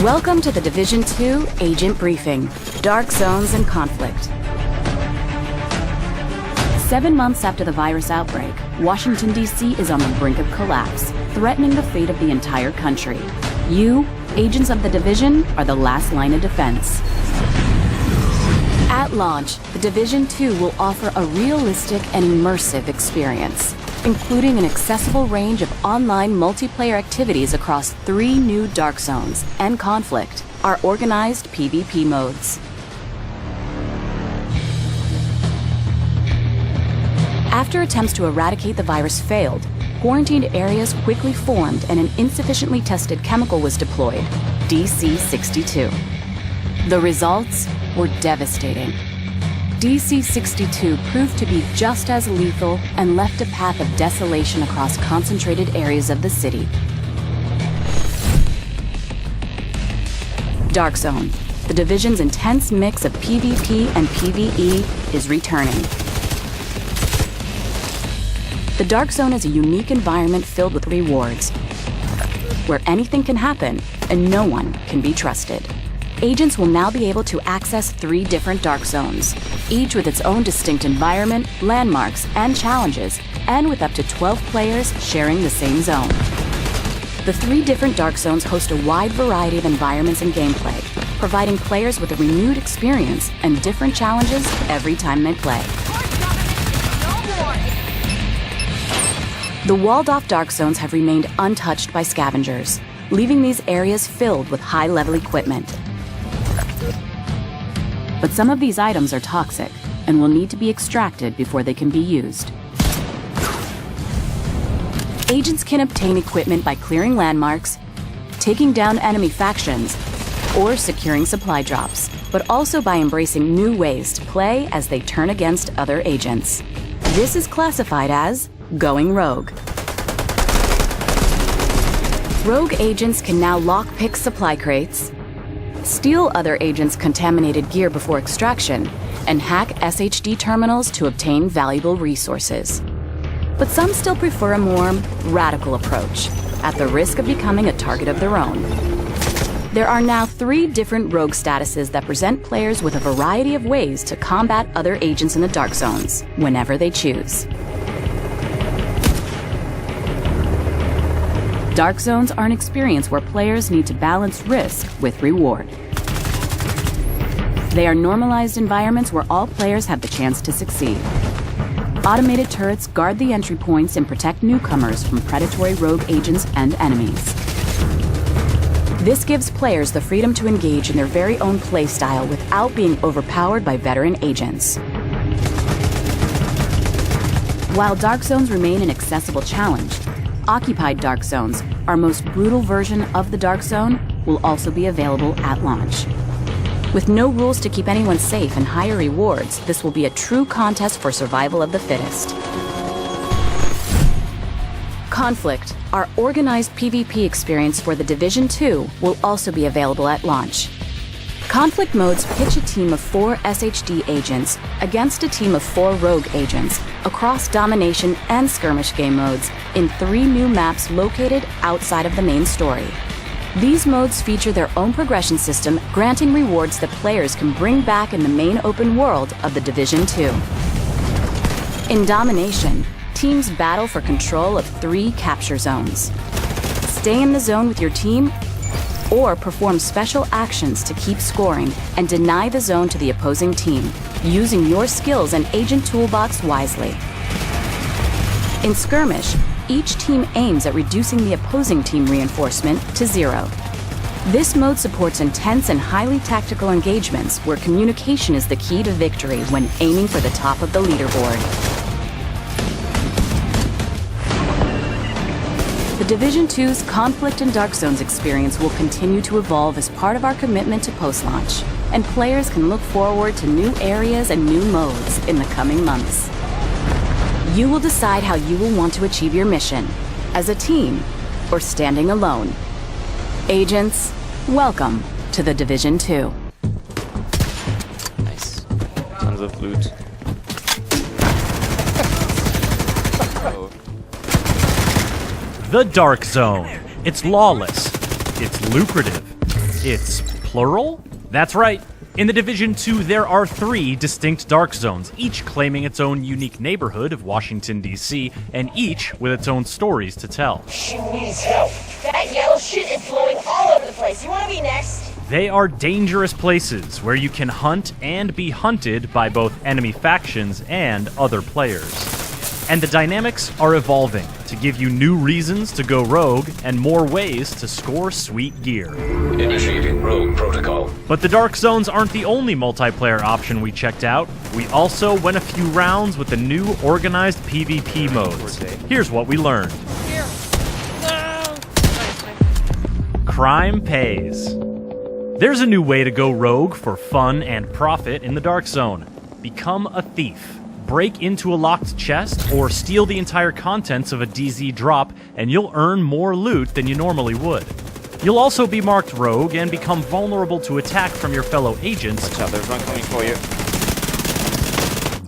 Welcome to the Division 2 Agent Briefing, Dark Zones and Conflict. 7 months after the virus outbreak, Washington, D.C. is on the brink of collapse, threatening the fate of the entire country. You, agents of the Division, are the last line of defense. At launch, the Division 2 will offer a realistic and immersive experience, including an accessible range of online multiplayer activities across 3 new Dark Zones and Conflict, our organized PvP modes. After attempts to eradicate the virus failed, quarantined areas quickly formed and an insufficiently tested chemical was deployed, DC-62. The results were devastating. DC-62 proved to be just as lethal and left a path of desolation across concentrated areas of the city. Dark Zone, the Division's intense mix of PvP and PvE, is returning. The Dark Zone is a unique environment filled with rewards, where anything can happen and no one can be trusted. Agents will now be able to access 3 different Dark Zones, each with its own distinct environment, landmarks, and challenges, and with up to 12 players sharing the same zone. The 3 different Dark Zones host a wide variety of environments and gameplay, providing players with a renewed experience and different challenges every time they play. The walled-off Dark Zones have remained untouched by scavengers, leaving these areas filled with high-level equipment. But some of these items are toxic and will need to be extracted before they can be used. Agents can obtain equipment by clearing landmarks, taking down enemy factions, or securing supply drops, but also by embracing new ways to play as they turn against other agents. This is classified as going rogue. Rogue agents can now lockpick supply crates, steal other agents' contaminated gear before extraction, and hack SHD terminals to obtain valuable resources. But some still prefer a more radical approach, at the risk of becoming a target of their own. There are now 3 different rogue statuses that present players with a variety of ways to combat other agents in the Dark Zones, whenever they choose. Dark Zones are an experience where players need to balance risk with reward. They are normalized environments where all players have the chance to succeed. Automated turrets guard the entry points and protect newcomers from predatory rogue agents and enemies. This gives players the freedom to engage in their very own playstyle without being overpowered by veteran agents. While Dark Zones remain an accessible challenge, Occupied Dark Zones, our most brutal version of the Dark Zone, will also be available at launch. With no rules to keep anyone safe and higher rewards, this will be a true contest for survival of the fittest. Conflict, our organized PvP experience for the Division 2, will also be available at launch. Conflict modes pitch a team of 4 SHD agents against a team of 4 rogue agents across domination and skirmish game modes in 3 new maps located outside of the main story. These modes feature their own progression system, granting rewards that players can bring back in the main open world of the Division 2. In domination, teams battle for control of 3 capture zones. Stay in the zone with your team, or perform special actions to keep scoring and deny the zone to the opposing team, using your skills and agent toolbox wisely. In skirmish, each team aims at reducing the opposing team reinforcement to 0. This mode supports intense and highly tactical engagements where communication is the key to victory when aiming for the top of the leaderboard. The Division 2's Conflict and Dark Zones experience will continue to evolve as part of our commitment to post-launch, and players can look forward to new areas and new modes in the coming months. You will decide how you will want to achieve your mission, as a team or standing alone. Agents, welcome to the Division 2. Nice. Tons of loot. Oh. The Dark Zone. It's lawless. It's lucrative. It's plural? That's right. In the Division 2, there are 3 distinct dark zones, each claiming its own unique neighborhood of Washington, D.C., and each with its own stories to tell. She needs help. That yellow shit is blowing all over the place. You wanna be next? They are dangerous places where you can hunt and be hunted by both enemy factions and other players. And the dynamics are evolving to give you new reasons to go rogue and more ways to score sweet gear. Initiating rogue protocol. But the dark zones aren't the only multiplayer option we checked out. We also went a few rounds with the new organized PvP modes. Here's what we learned. Crime pays. There's a new way to go rogue for fun and profit in the dark zone. Become a thief. Break into a locked chest, or steal the entire contents of a DZ drop, and you'll earn more loot than you normally would. You'll also be marked rogue and become vulnerable to attack from your fellow agents. Watch out, there's one coming for you.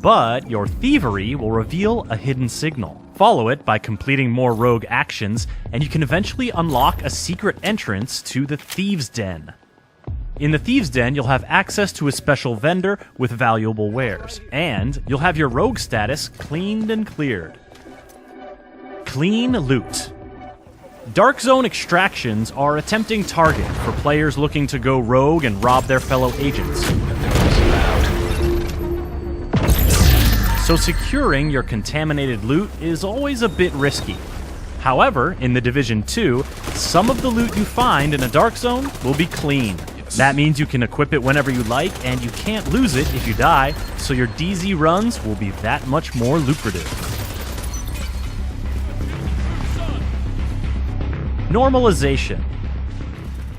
But your thievery will reveal a hidden signal. Follow it by completing more rogue actions, and you can eventually unlock a secret entrance to the Thieves' Den. In the Thieves' Den, you'll have access to a special vendor with valuable wares, and you'll have your rogue status cleaned and cleared. Clean loot. Dark Zone extractions are a tempting target for players looking to go rogue and rob their fellow agents. So securing your contaminated loot is always a bit risky. However, in the Division 2, some of the loot you find in a Dark Zone will be clean. That means you can equip it whenever you like, and you can't lose it if you die, so your DZ runs will be that much more lucrative. Normalization.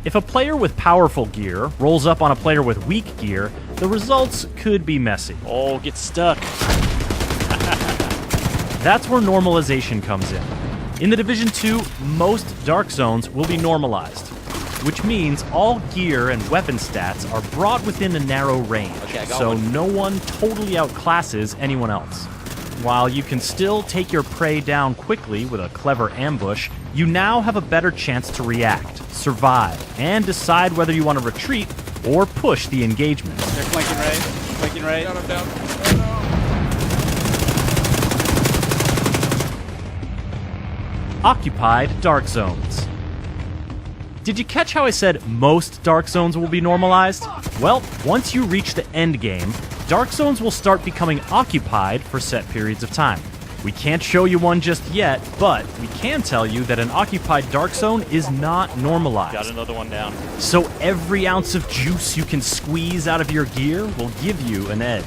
If a player with powerful gear rolls up on a player with weak gear, the results could be messy. Oh, get stuck. That's where normalization comes in. In the Division 2, most Dark Zones will be normalized, which means all gear and weapon stats are brought within a narrow range, so no one totally outclasses anyone else. While you can still take your prey down quickly with a clever ambush, you now have a better chance to react, survive, and decide whether you want to retreat or push the engagement. They're flanking right. Flanking right. Down, down. Occupied Dark Zones. Did you catch how I said most Dark Zones will be normalized? Well, once you reach the end game, Dark Zones will start becoming occupied for set periods of time. We can't show you one just yet, but we can tell you that an occupied Dark Zone is not normalized. Got another one down. So every ounce of juice you can squeeze out of your gear will give you an edge.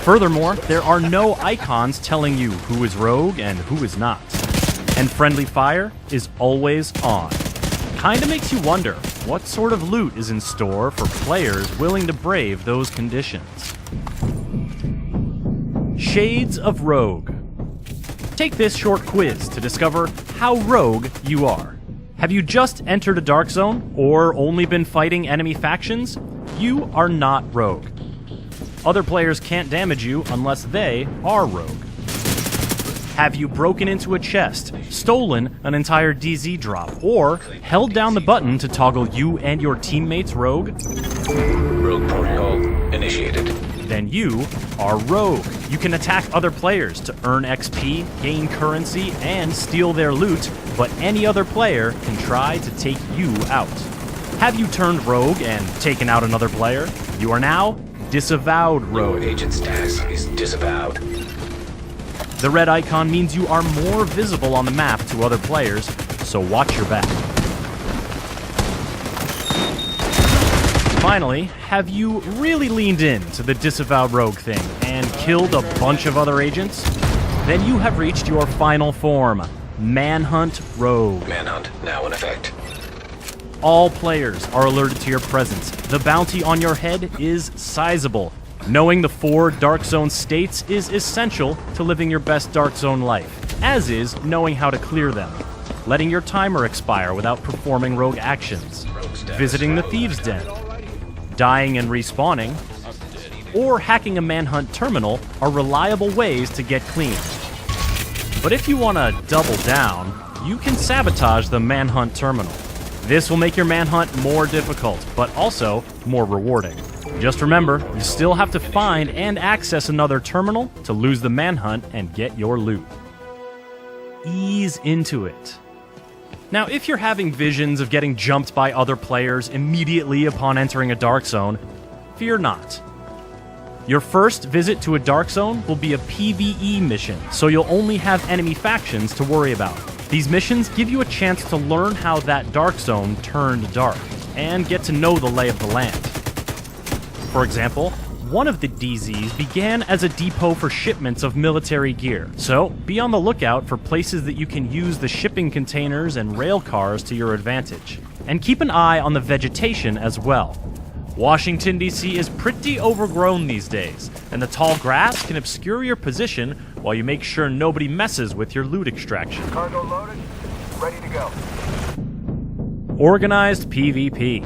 Furthermore, there are no icons telling you who is rogue and who is not. And friendly fire is always on. Kinda makes you wonder what sort of loot is in store for players willing to brave those conditions. Shades of Rogue. Take this short quiz to discover how rogue you are. Have you just entered a Dark Zone or only been fighting enemy factions? You are not rogue. Other players can't damage you unless they are rogue. Have you broken into a chest, stolen an entire DZ drop, or held down the button to toggle you and your teammates rogue? Rogue protocol initiated. Then you are rogue. You can attack other players to earn XP, gain currency, and steal their loot, but any other player can try to take you out. Have you turned rogue and taken out another player? You are now disavowed rogue. Your agent status is disavowed. The red icon means you are more visible on the map to other players, so watch your back. Finally, have you really leaned in to the disavowed rogue thing and killed a bunch of other agents? Then you have reached your final form, Manhunt Rogue. Manhunt now in effect. All players are alerted to your presence. The bounty on your head is sizable. Knowing the 4 Dark Zone states is essential to living your best Dark Zone life, as is knowing how to clear them, letting your timer expire without performing rogue actions, visiting the Thieves' Den, dying and respawning, or hacking a Manhunt terminal are reliable ways to get clean. But if you want to double down, you can sabotage the Manhunt terminal. This will make your manhunt more difficult, but also more rewarding. Just remember, you still have to find and access another terminal to lose the manhunt and get your loot. Ease into it. Now, if you're having visions of getting jumped by other players immediately upon entering a dark zone, fear not. Your first visit to a dark zone will be a PvE mission, so you'll only have enemy factions to worry about. These missions give you a chance to learn how that dark zone turned dark, and get to know the lay of the land. For example, one of the DZs began as a depot for shipments of military gear, so be on the lookout for places that you can use the shipping containers and rail cars to your advantage. And keep an eye on the vegetation as well. Washington, D.C. is pretty overgrown these days, and the tall grass can obscure your position while you make sure nobody messes with your loot extraction. Cargo loaded, ready to go. Organized PvP.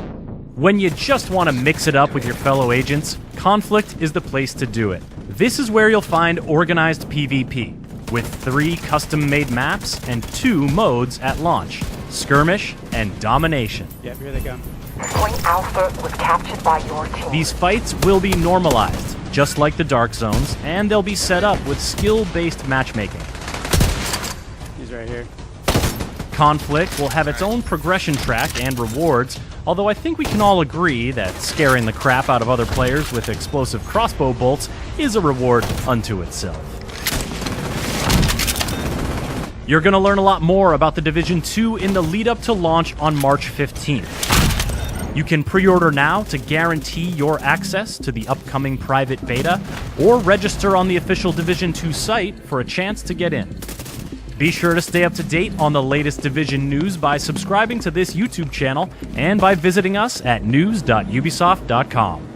When you just want to mix it up with your fellow agents, Conflict is the place to do it. This is where you'll find organized PvP, with 3 custom-made maps and 2 modes at launch, Skirmish and Domination. Yep, here they come. Point Alpha was captured by your team. These fights will be normalized, just like the Dark Zones, and they'll be set up with skill-based matchmaking. He's right here. Conflict will have its own progression track and rewards, although I think we can all agree that scaring the crap out of other players with explosive crossbow bolts is a reward unto itself. You're going to learn a lot more about the Division 2 in the lead-up to launch on March 15th. You can pre-order now to guarantee your access to the upcoming private beta, or register on the official Division 2 site for a chance to get in. Be sure to stay up to date on the latest Division news by subscribing to this YouTube channel and by visiting us at news.ubisoft.com.